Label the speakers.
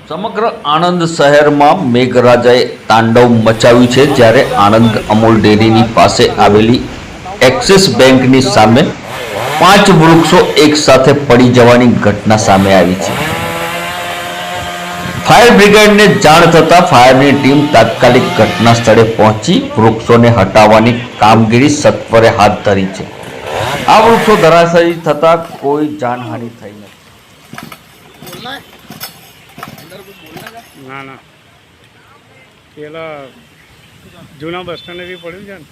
Speaker 1: સમગ્ર આણંદ શહેરમાં મેઘરાજાએ તાંડવ મચાવ્યું છે, જ્યારે આણંદ અમૂલ ડેરીની પાસે આવેલી એક્સિસ બેંકની સામે 5 વૃક્ષો એક સાથે પડી જવાની ઘટના સામે આવી છે. ફાયર બ્રિગેડને જાણ થતાં ફાયરની ટીમ તાત્કાલિક ઘટના સ્થળે પહોંચી વૃક્ષોને હટાવવાની કામગીરી સત્વરે હાથ ધરી છે. આ વૃક્ષો ધરાશાયી થતાં કોઈ જાનહાનિ થઈ નથી.
Speaker 2: ના ના પેલા જૂના બસ સ્ટેન્ડે બી પડ્યું છે ને.